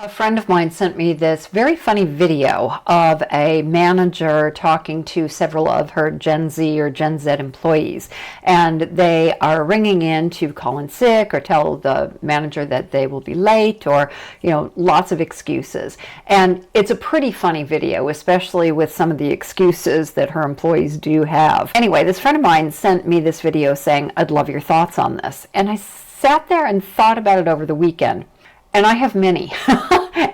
A friend of mine sent me this very funny video of a manager talking to several of her Gen Z or Gen Z employees. And they are ringing in to call in sick or tell the manager that they will be late or, lots of excuses. And it's a pretty funny video, especially with some of the excuses that her employees do have. Anyway, this friend of mine sent me this video saying, "I'd love your thoughts on this." And I sat there and thought about it over the weekend. And I have many.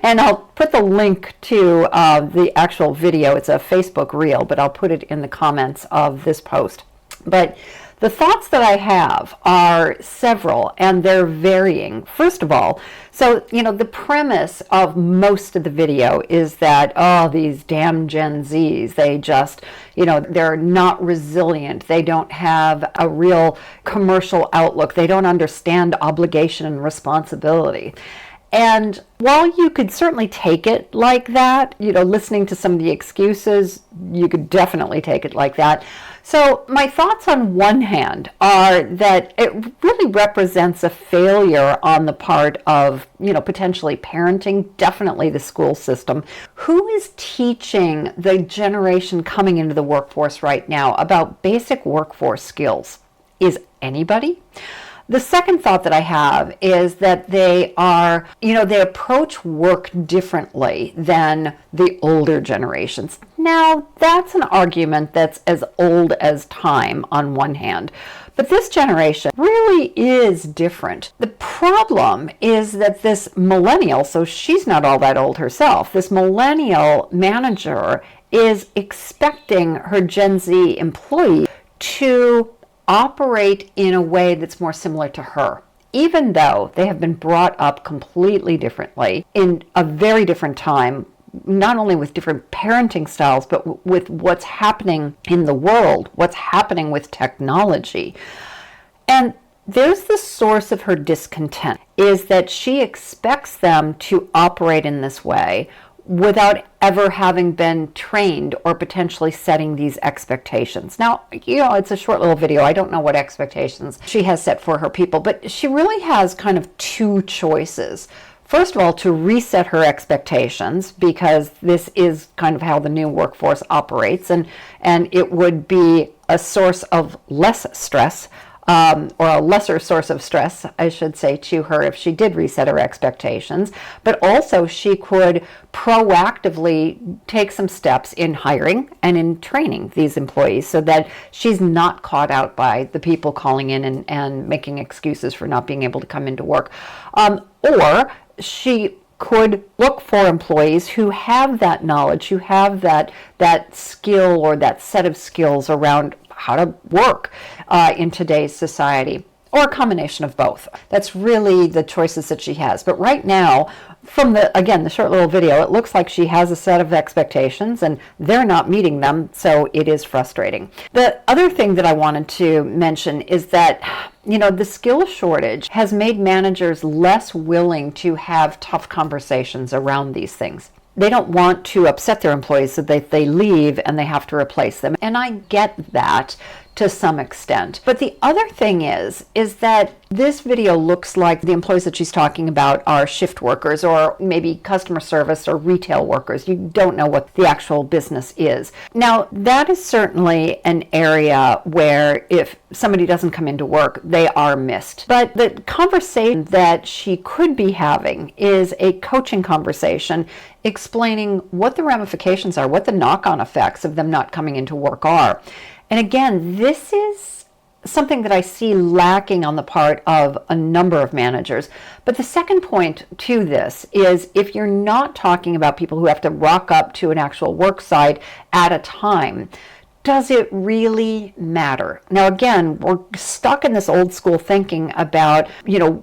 And I'll put the link to the actual video. It's a Facebook reel, but I'll put it in the comments of this post. But the thoughts that I have are several, and they're varying. First of all, the premise of most of the video is that, these damn Gen Zs, they just, they're not resilient. They don't have a real commercial outlook. They don't understand obligation and responsibility. And while you could certainly take it like that, listening to some of the excuses, you could definitely take it like that. So my thoughts on one hand are that it really represents a failure on the part of, potentially parenting, definitely the school system. Who is teaching the generation coming into the workforce right now about basic workforce skills? Is anybody? The second thought that I have is that they approach work differently than the older generations. Now, that's an argument that's as old as time on one hand, but this generation really is different. The problem is that this millennial, so she's not all that old herself, this millennial manager is expecting her Gen Z employee to operate in a way that's more similar to her, even though they have been brought up completely differently in a very different time, not only with different parenting styles, but with what's happening in the world, what's happening with technology. And there's the source of her discontent, is that she expects them to operate in this way without ever having been trained or potentially setting these expectations. Now, it's a short little video. I don't know what expectations she has set for her people, but she really has kind of two choices. First of all, to reset her expectations, because this is kind of how the new workforce operates, and it would be a source of less stress, or a lesser source of stress, I should say, to her if she did reset her expectations. But also she could proactively take some steps in hiring and in training these employees so that she's not caught out by the people calling in and making excuses for not being able to come into work. Or she could look for employees who have that knowledge, who have that skill or that set of skills around how to work in today's society, or a combination of both. That's really the choices that she has. But right now, from the short little video, it looks like she has a set of expectations and they're not meeting them, so it is frustrating. The other thing that I wanted to mention is that the skill shortage has made managers less willing to have tough conversations around these things. They don't want to upset their employees so that they leave and they have to replace them. And I get that to some extent. But the other thing is that this video looks like the employees that she's talking about are shift workers or maybe customer service or retail workers. You don't know what the actual business is. Now, that is certainly an area where if somebody doesn't come into work, they are missed. But the conversation that she could be having is a coaching conversation explaining what the ramifications are, what the knock-on effects of them not coming into work are. And again, this is something that I see lacking on the part of a number of managers. But the second point to this is if you're not talking about people who have to rock up to an actual work site at a time, does it really matter? Now, again, we're stuck in this old school thinking about,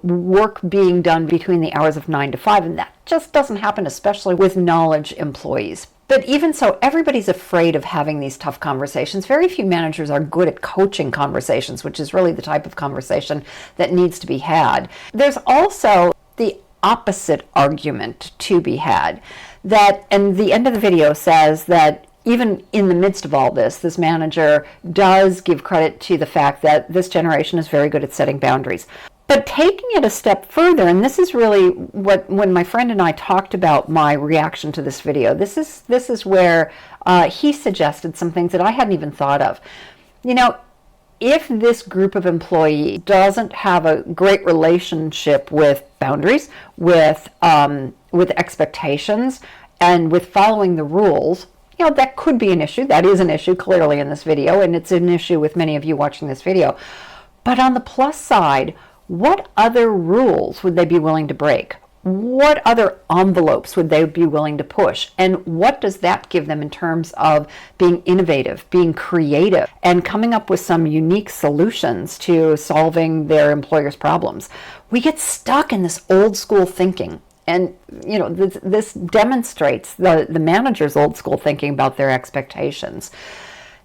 work being done between the hours of 9 to 5, and that just doesn't happen, especially with knowledge employees. But even so, everybody's afraid of having these tough conversations. Very few managers are good at coaching conversations, which is really the type of conversation that needs to be had. There's also the opposite argument to be had, and the end of the video says that even in the midst of all this manager does give credit to the fact that this generation is very good at setting boundaries. But taking it a step further, and this is really what, when my friend and I talked about my reaction to this video, this is where he suggested some things that I hadn't even thought of. You know, if this group of employees doesn't have a great relationship with boundaries, with expectations, and with following the rules, you know, that could be an issue. That is an issue clearly in this video, and it's an issue with many of you watching this video. But on the plus side, what other rules would they be willing to break? What other envelopes would they be willing to push? And what does that give them in terms of being innovative, being creative, and coming up with some unique solutions to solving their employer's problems? We get stuck in this old school thinking. And, you know, this demonstrates the manager's old school thinking about their expectations.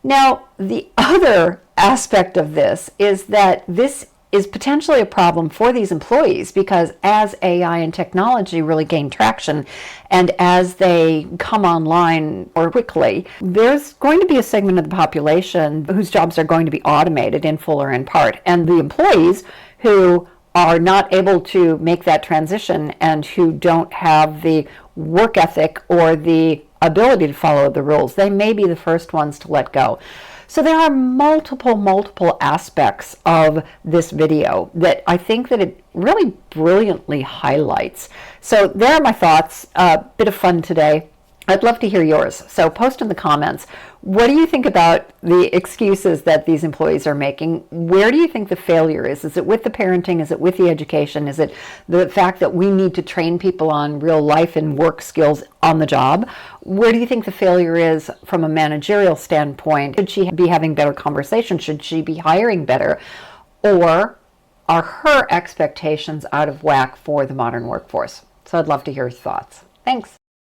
Now, the other aspect of this is that this is potentially a problem for these employees, because as AI and technology really gain traction and as they come online more quickly, there's going to be a segment of the population whose jobs are going to be automated in full or in part. And the employees who are not able to make that transition and who don't have the work ethic or the ability to follow the rules, they may be the first ones to let go. So there are multiple aspects of this video that I think that it really brilliantly highlights. So there are my thoughts. A bit of fun today. I'd love to hear yours. So post in the comments. What do you think about the excuses that these employees are making? Where do you think the failure is? Is it with the parenting? Is it with the education? Is it the fact that we need to train people on real life and work skills on the job? Where do you think the failure is from a managerial standpoint? Should she be having better conversations? Should she be hiring better? Or are her expectations out of whack for the modern workforce? So I'd love to hear your thoughts. Thanks.